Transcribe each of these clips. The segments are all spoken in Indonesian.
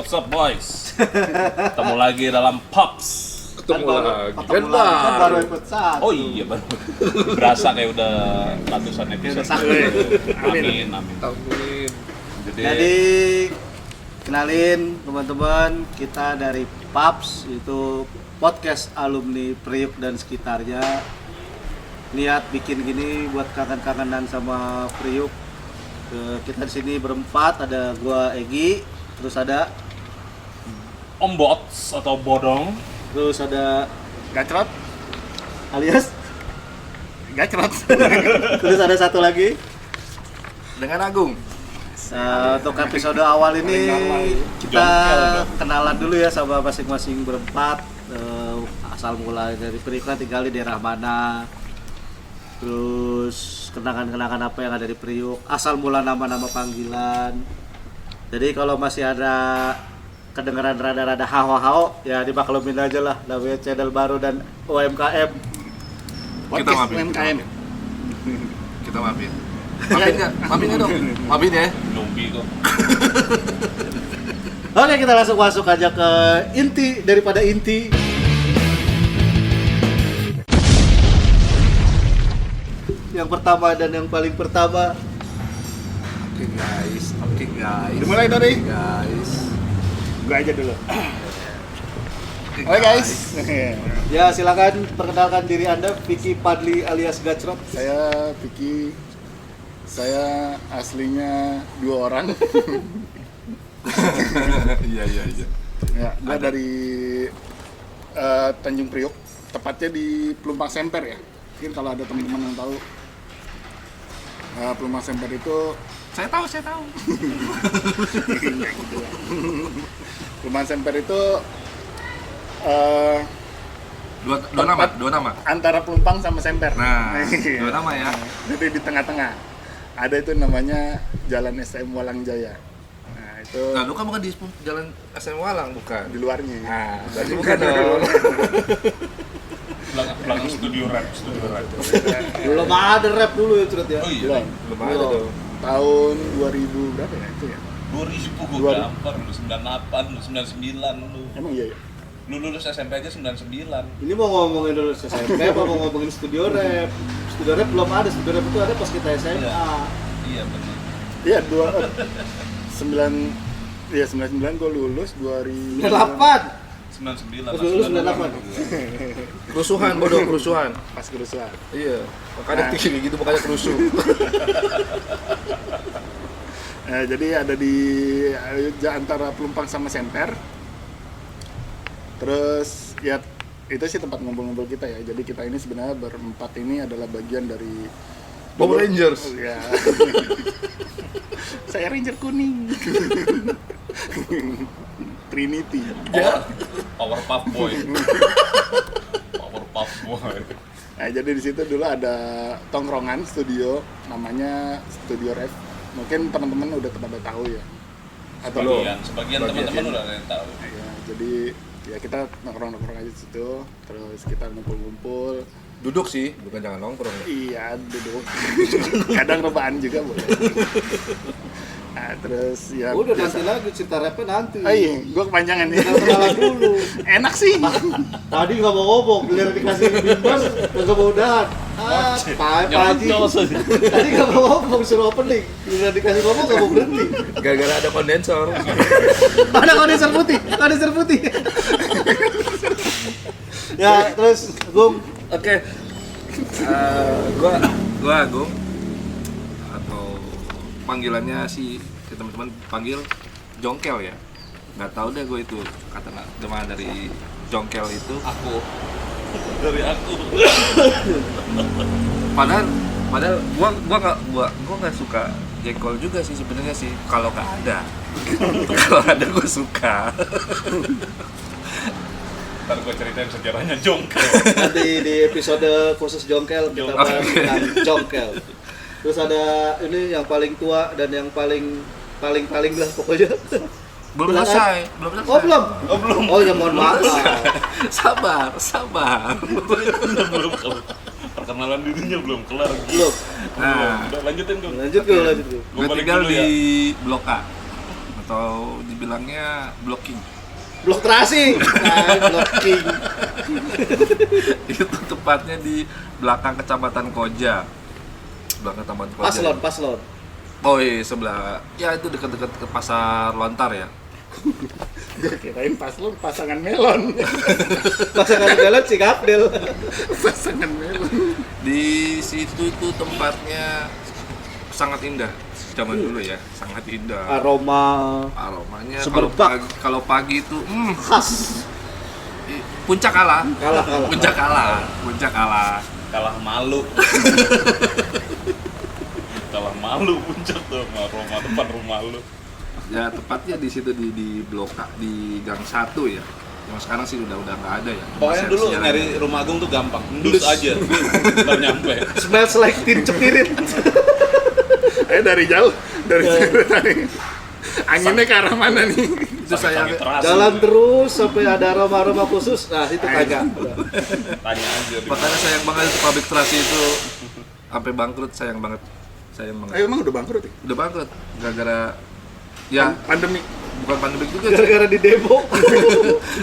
What's up boys? Ketemu lagi dalam Pops. Ketemu lagi kan baru episode 1. Oh iya baru. Berasa kayak udah ratusan episode. Amin. Amin. Jadi kenalin teman-teman, kita dari Pops, itu podcast alumni Priuk dan sekitarnya. Niat bikin gini buat kangen-kangenan sama Priuk. Kita di sini berempat, ada gua Egi, terus ada Om Bots atau Bodong. terus ada Gacrot, alias gacrot terus ada satu lagi. dengan Agung. Untuk episode awal ini kita kenalan dulu ya sama masing-masing berempat. Asal mula dari Priuk kan tinggal di daerah mana, terus kenangan-kenangan apa yang ada di Priuk, asal mula nama-nama panggilan. Jadi kalau masih ada kedengaran rada-rada hao-hao ya dimaklumin aja lah, namanya channel baru dan UMKM. Kita maafin. UMKM. Kita maafin. Maafin nggak? Maafin nggak dong? Maafin ya. Nunggi kok. Oke, kita langsung masuk aja ke inti daripada inti. Yang pertama dan yang paling pertama, Oke guys. Dimulai dari guys. gua aja dulu. Oke Oke guys. ya silakan perkenalkan diri Anda, Vicky Padli alias Gacrot. Saya Vicky. Saya aslinya 2 orang. Iya. Ya, gua dari Tanjung Priok, tepatnya di Pelumpang Semper ya. Mungkin kalau ada teman-teman yang tahu. Pelumpang Semper itu Saya tahu. Pelumpang Semper itu Dua nama. antara Pelumpang sama Semper. Nah, 2 nama ya. Jadi di tengah-tengah ada itu namanya Jalan SM Walang Jaya. Nah itu Nah, lu kan bukan di jalan SM Walang, bukan? di luarnya. Nah, berarti bukan dong. Belakang studio rap. Belum ada rap dulu ya, Crot ya. Oh iya. Belum ada dong. Tahun 2000 berapa ya itu ya? 2000 gue gampar lu 98 lu 99 lu. Emang iya ya? Lu lulus SMP aja 99. Ini mau ngomongin dulu SMP apa mau ngomongin studio rap? Studio rap belum ada, studio rap itu ada pas kita SMA. Iya benar. Iya 99 gue lulus 2000. 98. 99. Pas lulus 98. Kerusuhan, bodoh, kerusuhan. Pas kerusuhan. Iya. Makanya tinggi gitu, makanya kerusuh. Jadi ada di antara Pelumpang sama Semper. Terus ya itu sih tempat ngumpul-ngumpul kita ya. Jadi kita ini sebenarnya berempat ini adalah bagian dari Power Rangers. Oh, ya. Saya Ranger kuning. Trinity. Powerpuff Boy. Powerpuff Boy. Nah, jadi di situ dulu ada tongkrongan studio namanya Studio Ref. Mungkin teman-teman udah pada tahu ya. Atau Sebagian teman-teman udah ada yang tahu. ya, jadi ya kita nongkrong aja di situ, terus kita ngumpul-ngumpul. Duduk sih, bukan jangan nongkrong. Iya, duduk. Kadang rebahan juga boleh. Nah, terus ya Udah nanti lagi cerita rapnya nanti. iya, gua kepanjangan nih. Kenalan dulu. Enak sih. Tadi nggak mau ngomong, biar dikasih bimbang, nggak mau udahan. Pak Haji. Tadi nggak mau ngomong, suruh opening. Biar dikasih ngomong nggak mau berhenti. Gara-gara ada kondensor. Ada kondenser putih. Ya, terus Gung. Oke. Gua Agung, atau panggilannya sih teman-teman panggil Jongkel ya. Nggak tahu deh gue itu kata nama dari Jongkel itu. Dari aku. Padahal gua nggak suka jengkol juga sih sebenarnya sih kalau nggak ada. Kalau ada gue suka. Ntar gue ceritain sejarahnya Jongkel. Nanti di episode khusus Jongkel kita bahas tentang Jongkel. Terus ada ini yang paling tua dan yang paling lah pokoknya. Belum selesai. Oh belum. Oh ya mohon maaf. Sabar. Belum kelar. Perkenalan dirinya belum kelar. Belum. Nah, Udah lanjutin dong. Lanjut Gung. gue tinggal di Blok A. atau dibilangnya blocking. Blok terasi. Nah, blocking. Itu tepatnya di belakang Kecamatan Koja. Belakang Kecamatan Koja. Paslon. Oh iya, sebelah. Ya itu dekat-dekat ke Pasar Lontar ya. Gue kirain pas lu pasangan melon. Pasangan galak si Abdel. Pasangan melon. Di situ itu tempatnya sangat indah. Zaman dulu ya, sangat indah. Aromanya Semerbak. kalau pagi itu Khas. puncak kalah. Kalah. Kalah malu. Kalah malu puncak tuh rumah depan rumah lu. Ya tepatnya di situ di blok A, di Gang 1 ya. Yang sekarang sih udah nggak ada ya. Pokoknya dulu nyari rumah Agung tuh gampang. Ndus aja. Ntar nyampe. Smells like Teen Cepirit. Dari jauh anginnya ke arah mana nih? Itu saya Jalan terus sampai ada aroma-aroma khusus. Nah, itu kagak. Tanya aja. makanya sayang banget itu pabrik terasi itu sampai bangkrut, sayang banget. Emang udah bangkrut ya? Udah bangkrut gara-gara ya Pandemi. bukan pandemi juga. Gara-gara di demo.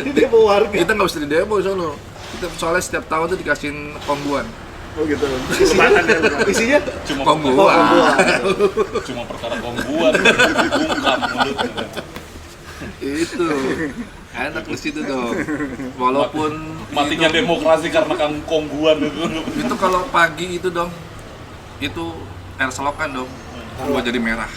Di demo warga. Kita nggak bisa di demo soalnya. Kita soalnya setiap tahun tuh dikasihin kongguan. Oh gitu. Lebaran ya. Isinya Cuma Kongguan. cuma perkara kongguan bungkam mulut. Itu enak di situ dong. Walaupun Matinya demokrasi karena kongguan itu. itu kalau pagi itu dong, itu air selokan dong, gua jadi merah.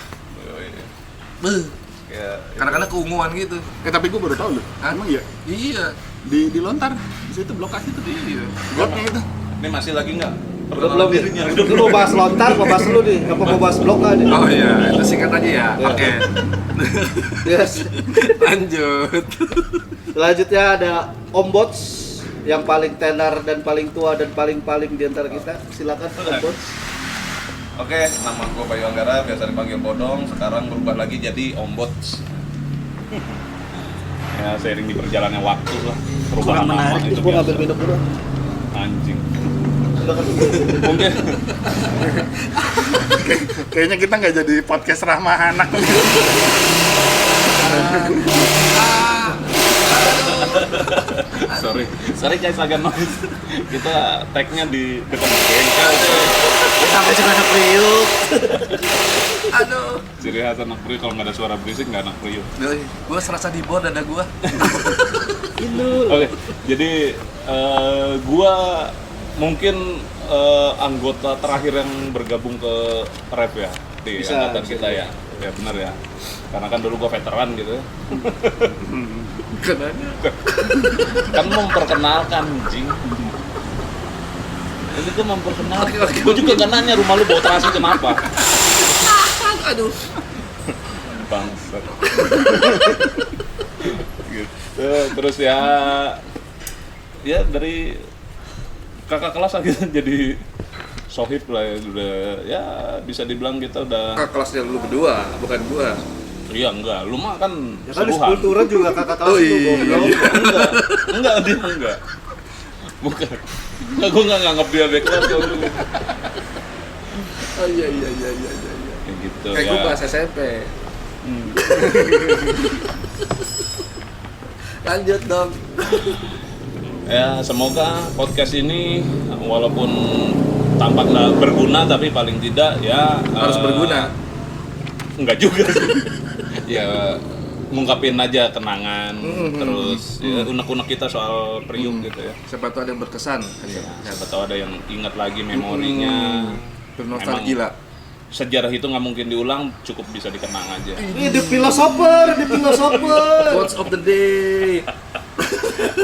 Kadang-kadang keunguan gitu. Tapi gue baru tahu loh. Hah? Emang iya? Iya. Di Lontar, di situ blok A itu. Iya. Bloknya itu. Ini masih lagi nggak? belum. Lu mau bahas lontar, mau bahas lu nih. Apa mau bahas blok aja? Oh iya, itu singkat aja ya. Oke. Yes. Lanjut. Selanjutnya ada Om Bots yang paling tenar dan paling tua dan paling di antara kita. Silakan Om Bots. Oke, nama gue Bayu Anggara, biasa dipanggil Bodong. Sekarang berubah lagi jadi Ombots. Ya, seiring di berjalannya waktu lah. Perubahan nama itu Gua ngambil biasa. minum dulu. Anjing. Silakan. Mungkin Kayaknya kita nggak jadi podcast ramah anak. sorry guys agak noise. Kita tag-nya di depan bengkel tuh. Sampai sekarang Priuk. Aduh. Ciri khas anak Priuk kalau nggak ada suara berisik nggak anak Priuk. Gua serasa di bawah dada gua. Oke, jadi gua mungkin anggota terakhir yang bergabung ke rap ya di angkatan kita ya. Ya benar ya. Karena kan dulu gua veteran gitu. Kan memperkenalkan anjing. Ini tuh memperkenalkan. Gua juga gak nanya rumah lu bau terasi kenapa. Aduh. Bangsat. Gitu. Terus ya dari kakak kelas akhirnya jadi sohib lah ya, udah ya bisa dibilang kita udah. Kakak kelasnya lu berdua, bukan gua. Iya enggak, lu mah kan Ya kan di sepuhan. sepulturan juga kakak kelas Oh, lu iya. goblok. Enggak dia enggak. Bukan. Enggak, gua enggak nganggap dia back kelas kalau dulu. Oh iya. Kayak gitu Kayak ya. gua pas SMP. Lanjut dong. Ya, semoga podcast ini walaupun tampak nggak berguna tapi paling tidak ya Harus berguna. Enggak juga sih. Ya ngungkapin aja kenangan terus ya, unek-unek kita soal Priuk gitu ya. Siapa tahu ada yang berkesan. Ya, siapa tahu ada yang ingat lagi memorinya. Bernostalgia. Sejarah itu nggak mungkin diulang, cukup bisa dikenang aja. Ini the philosopher. Quotes of the day.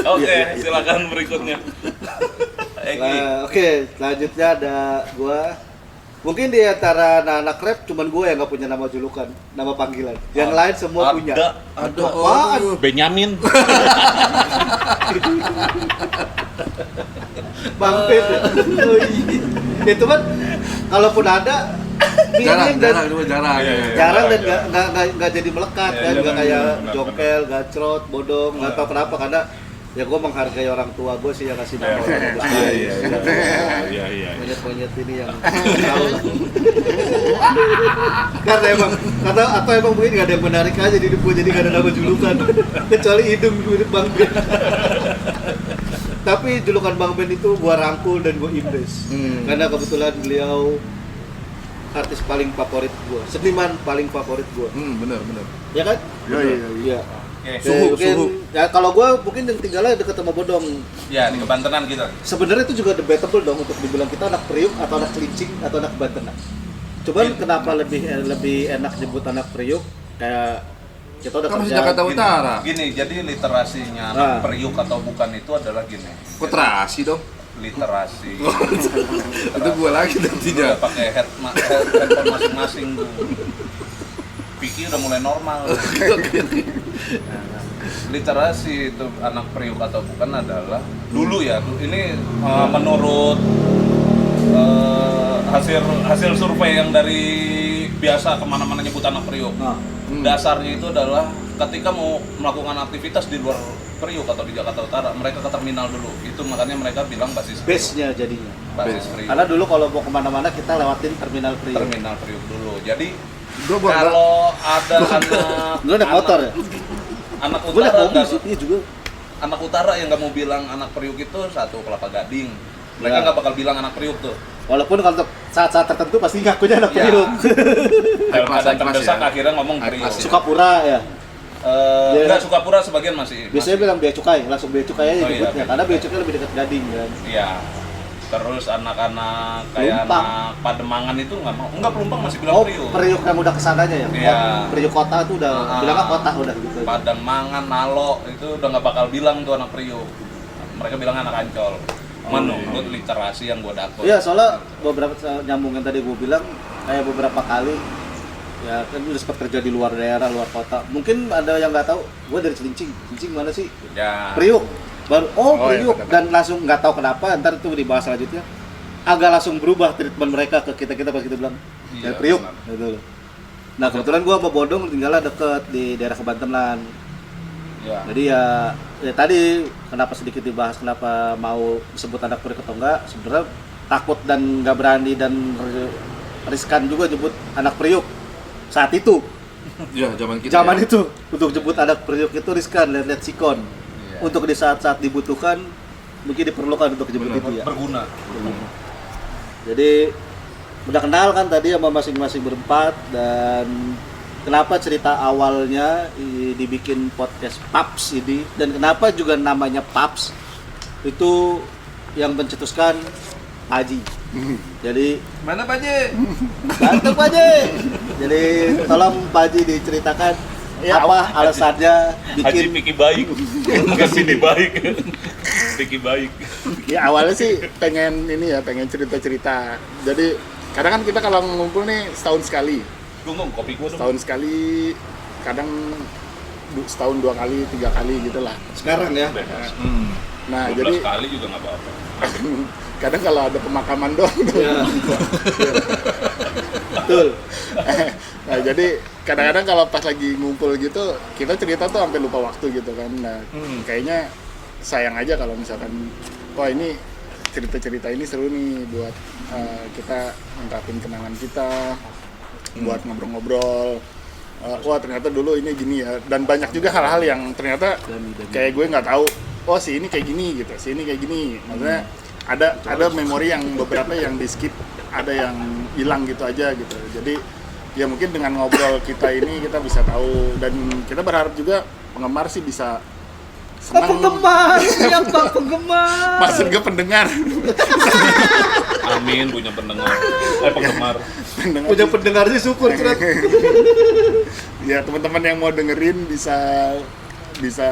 Oke, silakan berikutnya. Nah, oke, selanjutnya ada gua. Mungkin di antara anak-anak rap cuman gua yang nggak punya nama julukan, nama panggilan. Yang lain semua punya. Ada. Apaan? Benyamin. Bang Pet. Itu kan kalaupun ada Jarang. jarang dan nggak jadi melekat Iya, kan, nggak jarang, kayak benar, jongkel, gacrot, bodong, nggak tahu kenapa karena Ya gue menghargai orang tua gue sih yang kasih nama orang tua. Iya. Monyet-monyet ini yang tahu lah. Karena emang mungkin gak ada yang menarik aja di hidup gue, jadi gak ada nama julukan kecuali hidung gue Bang Ben. Tapi julukan Bang Ben itu gue rangkul dan gue impress karena kebetulan beliau artis paling favorit gue, seniman paling favorit gue. Bener. Ya kan? Iya. Suhu. Ya kalau gue mungkin yang tinggalnya dekat sama Bodong. Ya, di Kebantenan kita. Sebenarnya itu juga debatable dong untuk dibilang kita anak Priuk atau anak Celincing atau anak Bantenan. Cuman kenapa lebih enak nyebut anak Priuk? Kayak kita udah Kan masih kerja. Jakarta Utara. Gini, jadi literasinya anak Priuk atau bukan itu adalah gini. Kok terasi dong? Literasi. Itu gue lagi dan Udah tidak. pakai headphone masing-masing tuh. Piki udah mulai normal. Literasi itu anak Priuk atau bukan adalah dulu ya. Ini menurut hasil survei yang dari biasa kemana-mana nyebut anak Priuk. Dasarnya itu adalah ketika mau melakukan aktivitas di luar Priuk atau di Jakarta Utara, mereka ke terminal dulu. Itu makanya mereka bilang basis Priuk. Base-nya jadinya. Basis Priuk. Karena dulu kalau mau kemana-mana kita lewatin terminal Priuk. Terminal Priuk dulu. Jadi Gue kalau ada anak Lu naik motor ya? anak Gue naik utara mobil nggak- sih, iya juga. anak utara yang nggak mau bilang anak Priuk itu satu Kelapa Gading. Mereka Ya. nggak bakal bilang anak Priuk tuh. Walaupun kalau untuk saat-saat tertentu pasti ngakunya anak Ya. Priuk. Dalam kelas, keadaan high class terdesak ya. akhirnya ngomong High Priuk. class ya. Sukapura ya. Dia- Enggak, Sukapura sebagian masih. Biasanya bilang bea cukai, langsung bea cukai aja Oh iya, nyebutnya. bea Karena cukai. bea cukai lebih dekat Gading kan. Iya. Terus anak-anak kayak Pelumpang. anak Pademangan itu nggak mau. Enggak, Pelumpang masih bilang Oh, Priuk. Priuk yang udah kesananya ya? Iya. Priuk kota tuh udah, bilangnya kota udah gitu. Padang Mangan, Nalo itu udah nggak bakal bilang tuh anak Priuk. Mereka bilang anak Ancol. Menurut literasi yang gue dapat. Iya, soalnya beberapa nyambung yang tadi gue bilang, kayak beberapa kali ya kan udah sempat kerja di luar daerah, luar kota. Mungkin ada yang nggak tahu, gue dari Celincing. Celincing mana sih? Ya. Priuk. Baru Priuk iya, dan langsung nggak tahu kenapa, ntar itu dibahas selanjutnya. Agak langsung berubah treatment mereka ke kita pas kita bilang Iya, dari Priuk benar. gitu loh. Nah, kebetulan gue sama Bodong tinggalnya deket di daerah Kebantenan. Ya. Jadi ya tadi kenapa sedikit dibahas kenapa mau disebut anak Priuk atau enggak, sebenarnya takut dan nggak berani dan riskan juga nyebut anak Priuk saat itu. Ya, zaman kita. Zaman ya. itu untuk nyebut anak Priuk itu riskan, lihat sikon. Iya. Untuk di saat-saat dibutuhkan mungkin diperlukan untuk nyebut Benar, itu ya. Berguna. Jadi udah kenal kan tadi sama masing-masing berempat, dan kenapa cerita awalnya dibikin podcast Paps ini dan kenapa juga namanya Paps itu yang mencetuskan Haji. Jadi Mana Pak J? bantu Pak Haji. Jadi tolong Pak Haji diceritakan apa alasannya Haji bikin. Piki baik. Bukan Piki baik. Piki baik. Ya awalnya sih pengen ini ya, pengen cerita-cerita. Jadi kadang kan kita kalau ngumpul nih setahun sekali. Tunggu, kopi gua dong. Setahun sekali, kadang setahun 2 kali, 3 kali gitu lah. Sekarang ya. Bebas. Nah 12 jadi kali juga nggak apa-apa. kadang kalau ada pemakaman doang tuh. Ya. Betul. Nah jadi kadang-kadang kalau pas lagi ngumpul gitu, kita cerita tuh sampai lupa waktu gitu kan. Nah kayaknya sayang aja kalau misalkan, wah ini cerita-cerita ini seru nih buat kita ngungkapin kenangan kita, buat ngobrol-ngobrol. Wah ternyata dulu ini gini ya, dan banyak juga hal-hal yang ternyata kayak gue nggak tahu. Oh si ini kayak gini gitu, si ini kayak gini. Maksudnya ada memori yang beberapa yang di skip, ada yang hilang gitu aja gitu. Jadi ya mungkin dengan ngobrol kita ini kita bisa tahu, dan kita berharap juga penggemar sih bisa senang. Penggemar, siapa penggemar? Maksud gue pendengar. Amin punya pendengar. Penggemar. Pendengar Punya pendengar sih syukur Cret. ya teman-teman yang mau dengerin bisa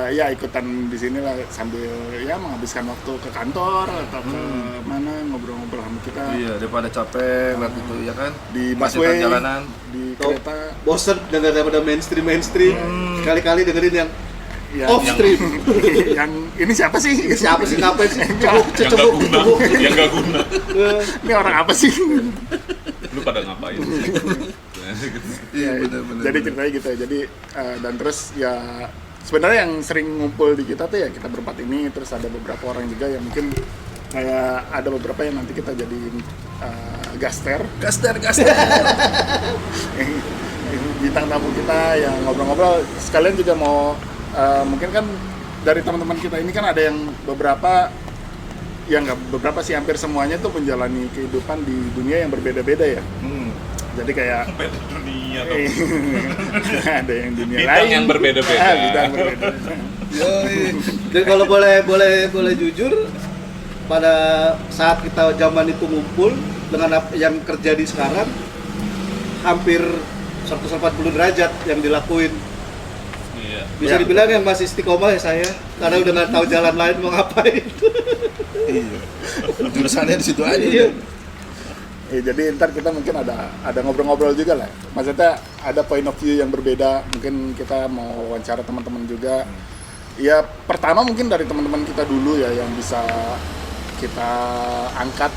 ya ikutan di sini lah sambil ya menghabiskan waktu ke kantor atau ke mana ngobrol-ngobrol sama kita Iya, daripada capek lihat itu ya kan. di Macet busway, jalanan. di kereta. Bosen denger daripada mainstream. Sekali-kali dengerin yang Ya, off stream. yang ini siapa sih? Siapa sih, ngapain sih? Yang nggak guna. Yang nggak guna. Ini orang apa sih? Lu pada ngapain? Iya, benar-benar. Jadi ceritanya gitu. Jadi dan terus ya sebenarnya yang sering ngumpul di kita tuh ya kita berempat ini, terus ada beberapa orang juga yang mungkin kayak ada beberapa yang nanti kita jadiin gaster bintang tamu kita yang ngobrol-ngobrol. Sekalian juga mau mungkin kan dari teman-teman kita ini kan ada yang beberapa, ya nggak beberapa sih, hampir semuanya tuh menjalani kehidupan di dunia yang berbeda-beda ya. Jadi kayak beda dunia tuh. ada yang dunia Bidang lain yang berbeda-beda. bidang berbeda. Dan kalau boleh jujur, pada saat kita zaman itu ngumpul dengan yang terjadi sekarang, hampir 140 derajat yang dilakuin. Iya. Bisa Ya. dibilang yang masih istiqomah ya saya, karena udah nggak tahu jalan lain mau ngapain. Iya. Jurusannya di situ aja. Iya. Jadi ntar kita mungkin ada ngobrol-ngobrol juga lah. Maksudnya ada point of view yang berbeda. Mungkin kita mau wawancara teman-teman juga. Ya pertama mungkin dari teman-teman kita dulu ya yang bisa kita angkat.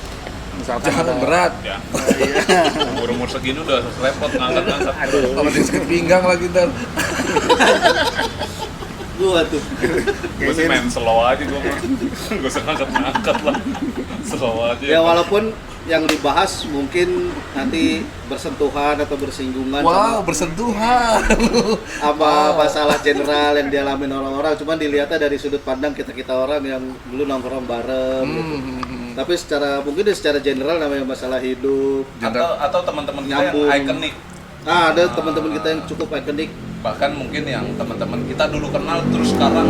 Misalkan Jangan ada- berat. Ya. Iya. Umur segini udah repot ngangkat-ngangkat. Aduh. Kalau dia sakit pinggang lagi ntar. Gua tuh. Gue sih main slow aja gue mah. Gue usah ngangkat-ngangkat lah. Slow aja. Ya walaupun yang dibahas mungkin nanti bersentuhan atau bersinggungan Wow, bersentuhan. sama masalah general yang dialami orang-orang, cuman dilihatnya dari sudut pandang kita orang yang dulu nongkrong bareng gitu. Tapi mungkin secara general namanya masalah hidup. Atau teman-teman kita yang Nyambung. ikonik. Ada teman-teman kita yang cukup ikonik. Bahkan mungkin yang teman-teman kita dulu kenal terus sekarang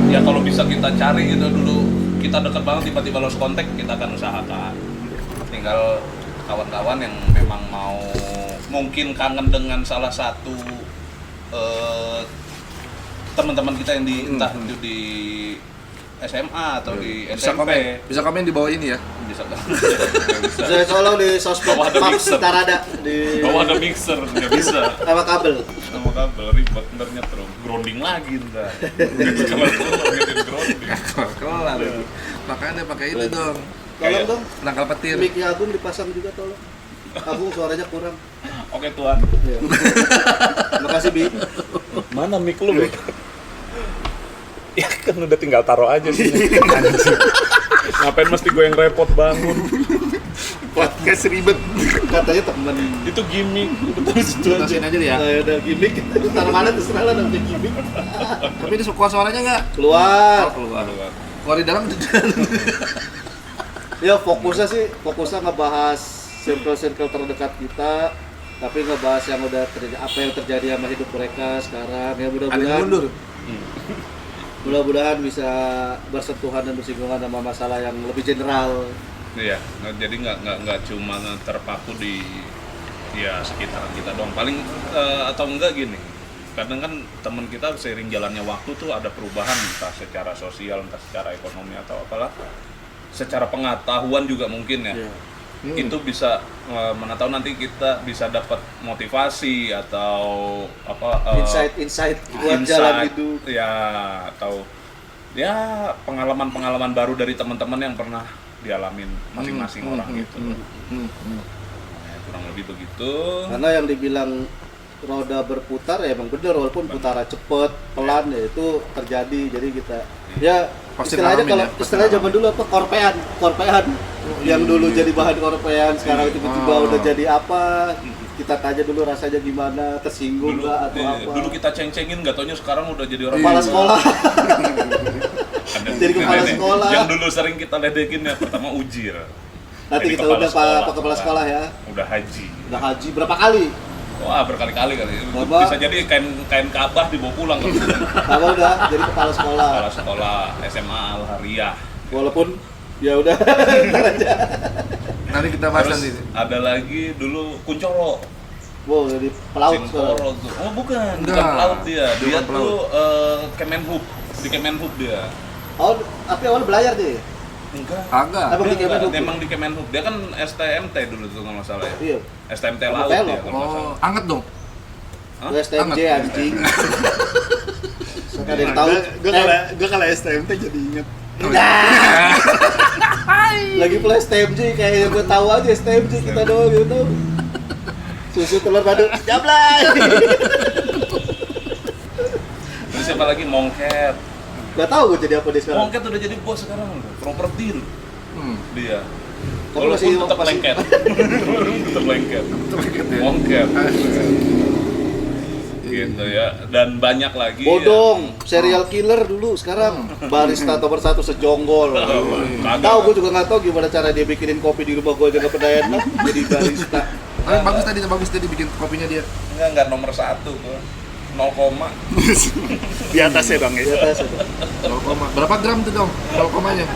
ya kalau bisa kita cari gitu, dulu kita deket banget tiba-tiba lost contact, kita akan usahakan. Tinggal kawan-kawan yang memang mau mungkin kangen dengan salah satu teman-teman kita yang di entah itu di SMA atau di SMP. Bisa komen di bawah ini ya. Bisa Saya tolong di sosmed Bawah ada Paps mixer. ntar ada di bawa ada mixer nggak bisa sama kabel. sama kabel ribet ntar nyetrum grounding lagi ntar kalau ngetin grounding Kelar. Makanya pakai itu dong. Tolong Kayak- dong, Nangkal petir. mic-nya Agung dipasang juga tolong. Agung suaranya kurang. oke tuan Iya. Makasih Bi. mana mic lu Bek? Ya kan udah tinggal taruh aja sini. Anjir. Ngapain mesti gue yang repot bangun? Podcast ribet. Katanya temen. Itu gimmick, udah taruh situ aja. Tutasin aja ya. Nah, ya udah gimmick. Taruh mana terserah lah namanya gimmick. Tapi ini suka suaranya nggak? Keluar. Keluar. Keluar di dalam. Ya fokusnya ngebahas circle-circle terdekat kita, tapi ngebahas yang udah apa yang terjadi sama hidup mereka sekarang. Ya Ada yang mundur. mudah-mudahan bisa bersentuhan dan bersinggungan sama masalah yang lebih general. Iya, jadi nggak cuma terpaku di ya sekitaran kita doang. Paling atau enggak gini, kadang kan teman kita seiring jalannya waktu tuh ada perubahan entah secara sosial, entah secara ekonomi atau apalah, secara pengetahuan juga mungkin ya. Itu bisa mana tahu nanti kita bisa dapat motivasi atau apa Insight buat jalan hidup. ya, atau ya pengalaman baru dari teman-teman yang pernah dialamin masing-masing orang gitu. Nah, kurang lebih begitu. Karena yang dibilang roda berputar ya emang bener, walaupun putaran cepet, pelan ya itu terjadi. Jadi kita ya Pasti istilahnya ngalamin kalau ya, pasti istilahnya zaman dulu apa korpean yang dulu jadi bahan korpean sekarang tiba-tiba udah jadi apa, kita tanya dulu rasanya gimana, tersinggung Dulu, nggak atau apa. dulu kita ceng-cengin, nggak taunya sekarang udah jadi orang Kepala baru. sekolah. Ada Jadi kepala nih, sekolah. yang dulu sering kita ledekin ya pertama Ujir. Nanti Jadi kita udah pak kepala sekolah ya. Udah haji. Udah haji berapa kali? Wah, berkali-kali kali. Itu Bapak. bisa jadi kain Ka'bah dibawa pulang kan. Apa udah jadi kepala sekolah. Kepala sekolah SMA Al-Hariyah. Walaupun ya udah. Nanti kita bahas Terus nanti. ada lagi dulu Kuncoro. Wow, jadi pelaut sekarang. Kuncoro tuh. Oh, bukan Enggak. pelaut dia. Dia Dia bukan tuh Kemenhub. Di Kemenhub dia. Oh, tapi awalnya belayar deh. Enggak. Agak. Apa di Kemenhub? Memang di Kemenhub. Dia kan STMT dulu tuh kalau nggak salah ya. Iya. STMT Apa laut pelok? ya kalau nggak Oh, salah. anget dong. Hah? Gue STMJ Anget. anjing. Ada yang tahu. Gue kalau STMT jadi inget. Lagi pula STMJ kayak yang gue tahu aja STMJ kita doang gitu. Susu telur madu jablay. Terus siapa lagi? Mongket. Gak tahu gue jadi apa dia sekarang. Mongket udah jadi bos sekarang, properti loh. Dia. Tapi Walaupun masih- tetap masih- lengket. Tetap lengket. ya. Mongket. Gitu ya. Dan banyak lagi. Bodong, serial killer dulu, sekarang barista nomor 1 sejonggol. Kagak. Tahu gue juga nggak tahu gimana cara dia bikinin kopi di rumah gue aja nggak pernah enak jadi barista. Bagus tadi bikin kopinya dia. Enggak nomor 1 gua. 0, Di atasnya dong Di ya. atas itu. 0, berapa gram tuh dong? 0 komanya.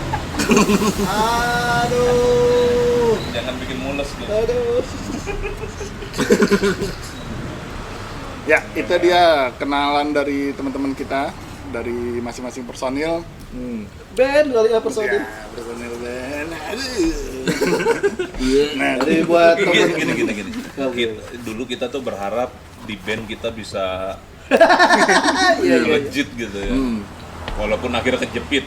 Aduh, jangan bikin mules lu. aduh. Ya, itu dia kenalan dari teman-teman kita dari masing-masing personil. Ben kali ya personil. Ya, personil Ben. Nah, Jadi buat temen Gini. Oke. Dulu kita tuh berharap di band kita bisa Iya, iya. legit gitu ya. Walaupun akhirnya kejepit.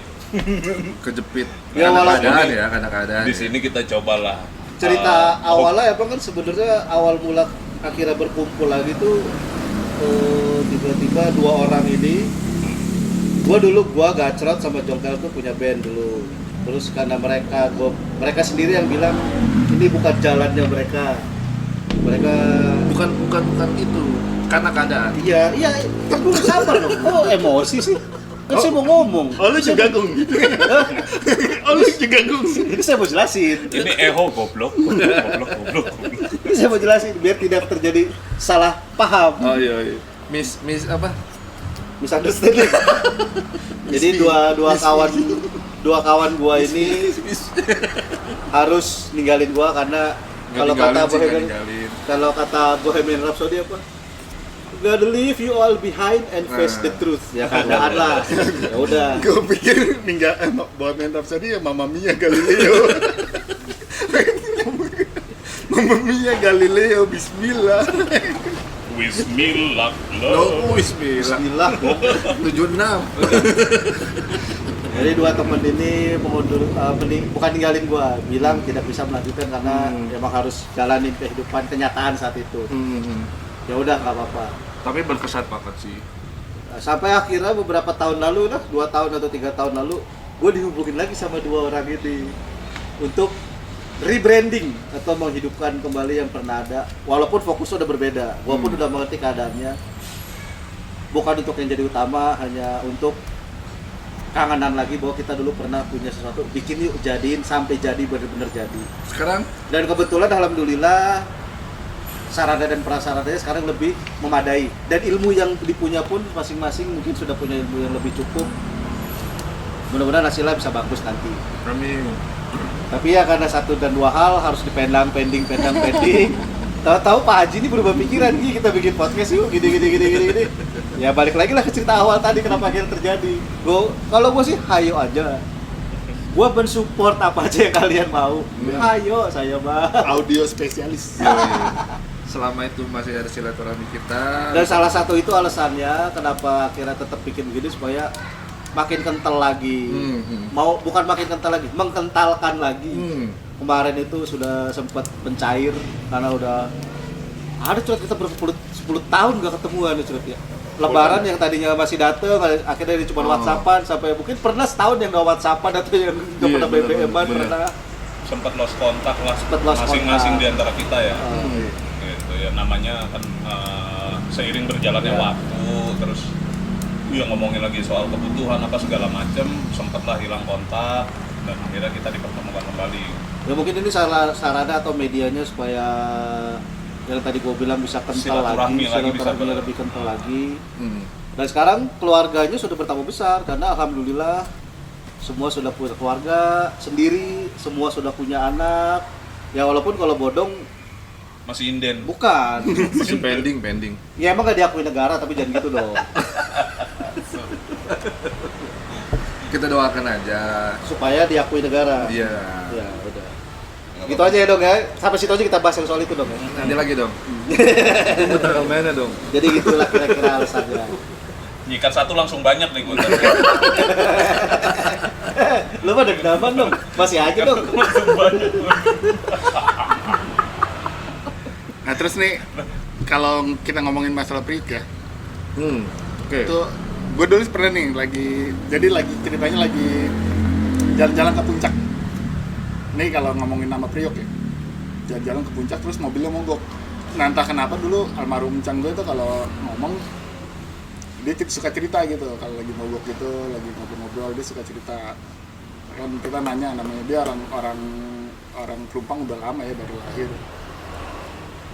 Kejepit. Ya, Karena walaupun keadaan ini- ya, karena keadaan. Di sini kita cobalah cerita awalnya apa kan sebenarnya awal mula akhirnya berkumpul lagi tuh tiba-tiba 2 orang ini gua Gacrot sama Jongkel tuh punya band dulu, terus karena mereka sendiri yang bilang ini bukan jalannya mereka Bukan itu. Karena keadaan. iya kan gue sabar dong, kok emosi sih kan saya mau ngomong. oh lu juga Gung. Oh lu juga Gung. Ini saya mau jelasin, ini Eho goblok. ini saya mau jelasin biar tidak terjadi salah paham. Oh iya. Miss apa? Misunderstanding. Jadi dua kawan gua ini harus ninggalin gua karena kalau kata Bohemian Rhapsody apa? Gotta leave you all behind and face the truth. Ya keadaan lah. Ya udah. Gue pikir buat mentap tadi ya Mamma Mia Galileo. Mamma Mia Galileo, Bismillah. Bismillah. Bismillah. 76. Jadi 2 temen ini mengundur bukan ninggalin gua, bilang tidak bisa melanjutkan karena emang harus jalanin kehidupan kenyataan saat itu. Ya udah nggak apa-apa. Tapi berkesan banget sih. Sampai akhirnya beberapa tahun lalu lah, 2 tahun atau 3 tahun lalu, gue dihubungin lagi sama 2 orang ini untuk rebranding atau menghidupkan kembali yang pernah ada. Walaupun fokusnya udah berbeda, gue pun udah mengerti keadaannya. Bukan untuk yang jadi utama, hanya untuk kangenan lagi bahwa kita dulu pernah punya sesuatu, bikin yuk, jadiin sampai jadi benar-benar jadi. Sekarang Dan kebetulan alhamdulillah sarana dan prasarananya sekarang lebih memadai, dan ilmu yang dipunya pun masing-masing mungkin sudah punya ilmu yang lebih cukup. Mudah-mudahan hasilnya bisa bagus nanti. kami Tapi ya karena 1 dan 2 hal harus pending. Tahu-tahu Pak Haji ini berubah pikiran, kita bikin podcast yuk gini. Ya balik lagi lah ke cerita awal tadi kenapa akhirnya terjadi. Kalau gue sih hayo aja. Gue mensupport apa aja yang kalian mau. Hayo saya mah. Audio spesialis. selama itu masih ada silaturahmi kita. Dan salah satu itu alasannya kenapa akhirnya tetap bikin gini supaya makin kental lagi. Mau bukan makin kental lagi, mengkentalkan lagi. Kemarin itu sudah sempat mencair karena udah ada kita berpuluh 10 tahun gak ketemuan ya. Lebaran yang tadinya masih dateng, akhirnya dia cuma WhatsAppan sampai mungkin pernah setahun yang gak WhatsAppan atau yang gak pernah BBM-an pernah. Sempat lost kontak lah lost masing-masing kontak. di antara kita ya. Gitu ya, namanya kan seiring berjalannya waktu, terus ya ngomongin lagi soal kebutuhan apa segala macam, sempatlah hilang kontak dan akhirnya kita dipertemukan kembali. Ya mungkin ini sarana atau medianya supaya yang tadi gue bilang bisa kental Silaturahmi lagi, bisa lebih kental lagi. Dan sekarang keluarganya sudah bertambah besar karena alhamdulillah semua sudah punya keluarga sendiri, semua sudah punya anak. Ya walaupun kalau bodong Masih inden. bukan. Masih pending. Ya emang gak diakui negara, tapi jangan gitu dong. Kita doakan aja. Supaya diakui negara. Iya. Ya udah. Gitu aja ya dong ya. Sampai situ aja kita bahas yang soal itu dong ya. Nanti lagi dong. Putar mainnya dong. Jadi gitulah kira-kira alasannya. Nyikat satu langsung banyak nih gue. Lu mah ada genaman dong. Masih aja dong. Langsung banyak. Nah terus nih, kalau kita ngomongin masalah Priuk ya, Oke. itu Gue dulu pernah nih lagi ceritanya lagi jalan-jalan ke puncak. Nih kalau ngomongin nama Priok ya, jalan-jalan ke puncak terus mobilnya mogok. Nah entah kenapa dulu almarhum Cang gue tuh kalau ngomong dia suka cerita gitu, kalau lagi mogok gitu, lagi ngobrol-ngobrol dia suka cerita. Kan kita nanya, namanya dia orang Pelumpang udah lama ya dari lahir.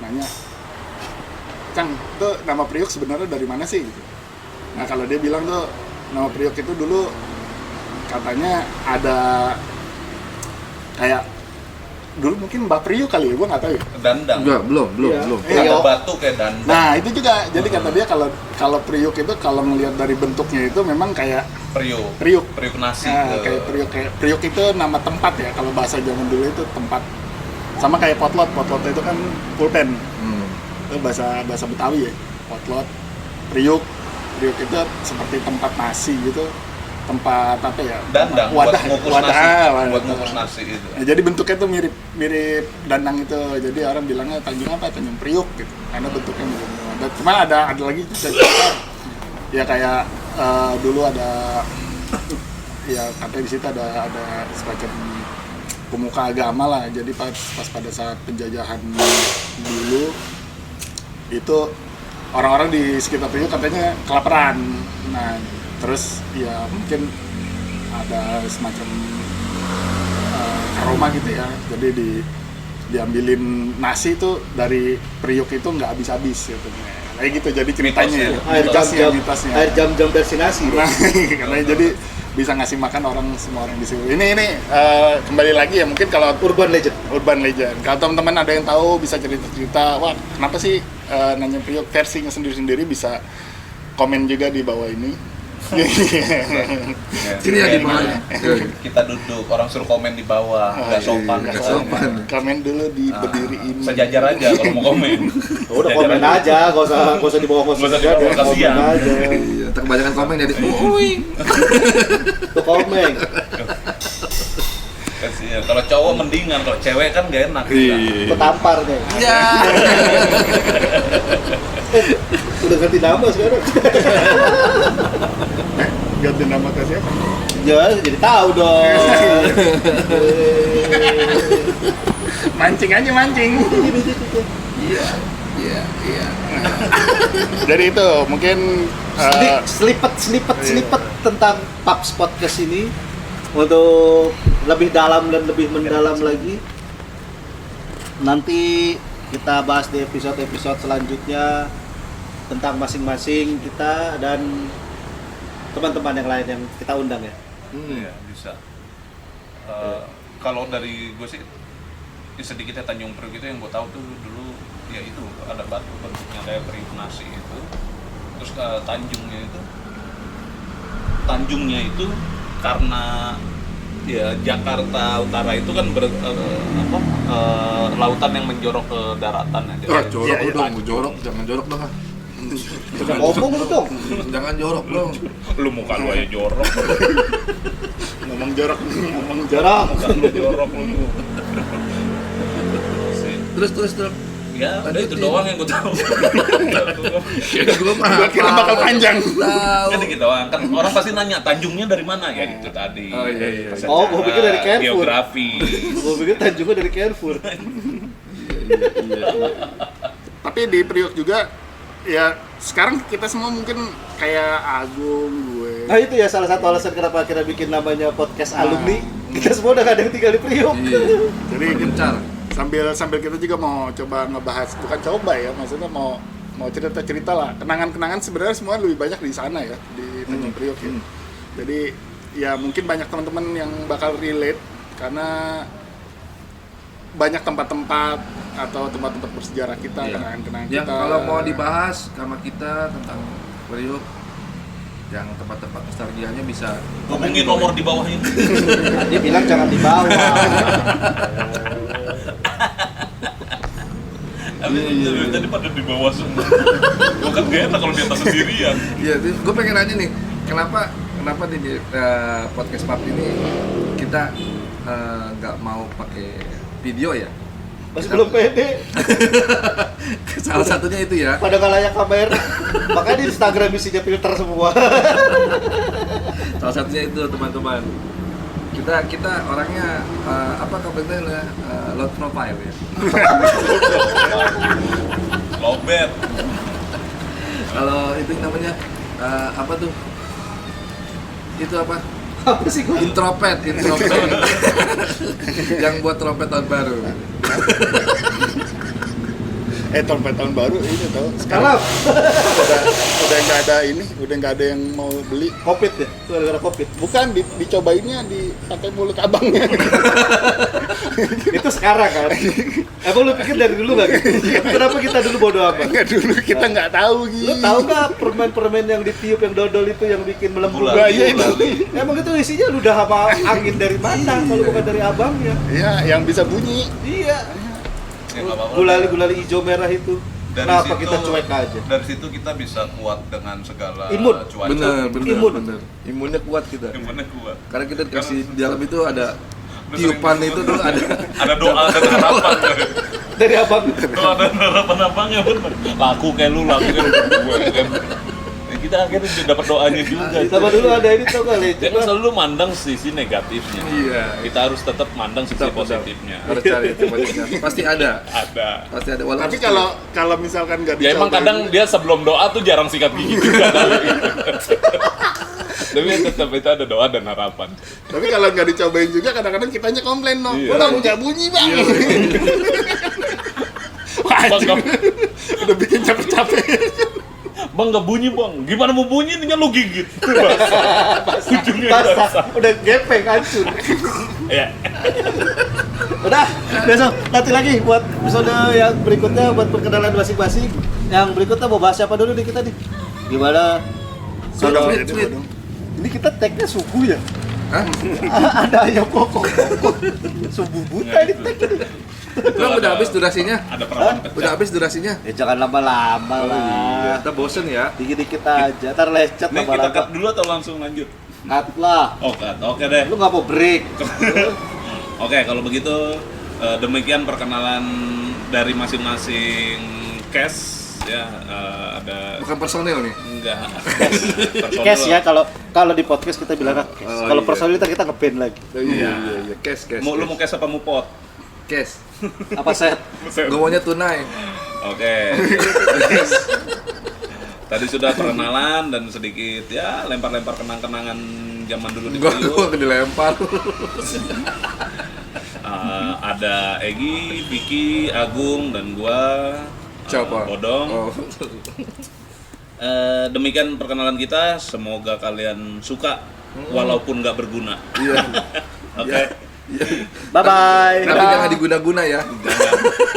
Nanya, Cang, tuh nama Priok sebenarnya dari mana sih gitu. Nah kalau dia bilang tuh nama Priok itu dulu katanya ada kayak dulu mungkin Mbak Priok kali ya, gue nggak tahu ya. Enggak, Dandang. belum. Ada batu kayak dandang. Nah itu juga, jadi kata dia kalau Priok itu kalau ngelihat dari bentuknya itu memang kayak Priok nasi. Nah, kayak Priok itu nama tempat ya, kalau bahasa zaman dulu itu tempat. Sama kayak potlot itu kan pulpen. Itu bahasa Betawi ya, potlot. Priok itu seperti tempat nasi gitu, tempat apa ya? Dandang. Wadah. Buat ngukus nasi itu. Nah, jadi bentuknya tuh mirip dandang itu. Jadi orang bilangnya Tanjung apa? Tanjung Priok gitu. Karena bentuknya mirip. Cuma ada lagi cerita ya kayak dulu ada ya katanya di situ ada semacam pemuka agama lah. Jadi pas pada saat penjajahan dulu itu orang-orang di sekitar Priok katanya kelaparan. Nah, terus ya mungkin ada semacam aroma gitu ya. Jadi diambilin nasi itu dari Priok itu nggak habis-habis gitu. Kayak gitu jadi ceritanya ya. Mitosnya. Air jam-jam versi nasi. Nah, karena jadi bisa ngasih makan semua orang di situ. Ini kembali lagi ya, mungkin kalau urban legend. Kalau teman-teman ada yang tahu bisa cerita-cerita, wah kenapa sih nanya Priok versinya sendiri-sendiri, bisa komen juga di bawah ini. Sini ya di bawah. Kita duduk, orang suruh komen di bawah, nggak sopan. Nggak sopan. Komen dulu di berdiri ini. Sejajar aja kalau mau komen. Udah komen aja, nggak usah di bawah Nggak usah di bawah, kasihan. aja. Iya, kebanyakan komen jadi Tuh komen. Kasihan. Kalau cowok mendingan, kalau cewek kan nggak enak. Ketampar nih. Iya. Udah ganti nama sekarang. Ganti nama ke siapa? Ya, jadi tahu dong. Mancing aja. Iya. Jadi itu mungkin Selipet tentang Paps Podcast ini untuk lebih dalam dan lebih mendalam lagi. Nanti kita bahas di episode selanjutnya tentang masing-masing kita dan teman-teman yang lain yang kita undang ya. Iya, bisa. Kalau dari gue sih sedikitnya Tanjung Priok itu yang gue tahu tuh dulu ya itu ada batu bentuknya kayak Priok nasi itu. Terus Tanjungnya itu karena ya Jakarta Utara itu kan lautan yang menjorok ke daratan ya. Jorok, jangan jorok dong. Jangan ngomong lu dong. Jangan jorok dong. Lu muka lu aja jorok. ngomong jorok. Muka lu jorok lu. Terus. Ya, udah itu doang yang gue tahu. Gue kira bakal panjang. Kan gitu doang. Kan orang pasti nanya Tanjungnya dari mana ya itu tadi. Oh iya. Oh, gue pikir dari Carrefour. Geografi. Gue pikir Tanjungnya dari Carrefour. Iya. Tapi di Priok juga ya sekarang kita semua mungkin kayak Agung, gue. Nah itu ya salah satu alasan kenapa kita bikin namanya podcast alumni. Kita semua udah gak ada yang tinggal di Priok. Iya. Jadi gencar. Sambil kita juga mau coba ngebahas, bukan coba ya, maksudnya mau cerita lah. Kenangan sebenarnya semua lebih banyak di sana ya, di Tanjung Priok ya. Jadi ya mungkin banyak teman-teman yang bakal relate karena banyak tempat-tempat atau tempat-tempat bersejarah kita, kenangan-kenangan Yang kita. kalau mau dibahas sama kita tentang Priok, yang tempat-tempat nostalgianya bisa hubungi nomor di bawah ini. Dia bilang jangan dibawa. Tadi pada di bawah semua. Gue kan gak enak kalau di atas sendirian. Iya, gue pengen nanya nih, kenapa di podcast Pap ini kita nggak mau pakai video ya? Masih belum pede. Salah satunya itu ya. Pada nggak layak kamera. Makanya di Instagram isinya filter semua. Salah satunya itu teman-teman. Kita orangnya apa komentarnya low profile ya. Lobet. Kalau itu namanya apa tuh? Itu apa? Apa sih gua? Introvert. Yang buat trompet tahun baru. Trompet tahun baru ini tau Kalap. sekarang udah nggak ada ini, udah nggak ada yang mau beli. Covid ya? Itu gara-gara Covid. Bukan dicobainnya dipakai mulut abangnya. Itu sekarang kan? Emang lu pikir dari dulu nggak gitu? Kenapa kita dulu bodo amat? Nggak, dulu kita nggak tahu gitu. Lu tahu nggak permen-permen yang ditiup yang dodol itu yang bikin melembut? Gula. Iya, itu. Emang itu isinya ludah sama angin dari mana kalau bukan dari abangnya? Iya, yang bisa bunyi. Iya. Ya, nggak apa-apa. Gulali-gulali hijau merah itu. Dari Kenapa situ- kita cuek aja? Dari situ kita bisa kuat dengan segala Imun. cuaca. Imun. Imunnya kuat kita. Imunnya kuat. Karena kita dikasih di dalam itu ada tiupan itu tuh ada. Ada doa dan harapan. Dari abang. Doa dan harapan abangnya bener. Laku kayak lu, laku kayak gue. Kita akhirnya dapat doanya juga. Sama dulu ada ini tau gak legend? Jangan selalu mandang sisi negatifnya. Iya. Kita harus tetap mandang sisi Kita positifnya. Harus cari positifnya. Pasti ada. Ada. Pasti ada. Walaupun Tapi kalau misalkan nggak Ya emang dicobain- kadang dia sebelum doa tuh jarang sikat gigi juga kali. Tapi tetap itu ada doa dan harapan. Tapi kalau nggak dicobain juga kadang-kadang kitanya komplain no. Iya. Bang nggak bunyi bang. Wah, Bang, anjing. Udah bikin capek-capek. Bang nggak bunyi bang, gimana mau bunyi tinggal lu gigit. Ujungnya Basah. Udah gepeng hancur. Ya. Udah, besok nanti lagi buat episode yang berikutnya buat perkenalan masing-masing. Yang berikutnya mau bahas apa dulu nih kita nih? Gimana? Kalau Sweet. ini kita tag-nya subuh ya? Hah? Ada ayam pokok. Subuh buta ini tag. Emang udah habis durasinya? Ada perawan Udah pecah. habis durasinya? Ya jangan lama-lama lah. Kita bosen ya. Dikit-dikit aja, ntar lecet Nih kita lama-lama. cut dulu atau langsung lanjut? Cut lah. Oh cut, oke deh. Lu nggak mau break? Oke, kalau begitu demikian perkenalan dari masing-masing cast ya. Ada Bukan personil nih. enggak Cash ya, kalau di podcast kita bilang kalau iya. personil kita nge-band lagi. Iya. Cash. Lu mau cast apa mau pot? Cash. Apa set? Gue maunya tunai. Oke. Tadi sudah perkenalan dan sedikit ya lempar-lempar kenang-kenangan zaman dulu di Priuk. Gue dilempar. Ada Egi, Vicky, Agung dan gua Siapa? Bodong. Oh. Demikian perkenalan kita, semoga kalian suka walaupun nggak berguna. Iya. Oke. Iya. Bye bye. Tapi jangan diguna-guna ya.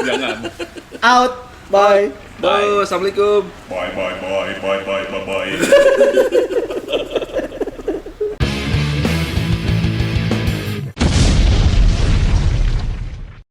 Jangan. Out. Bye. Bye. Assalamualaikum. Bye bye bye bye bye bye bye.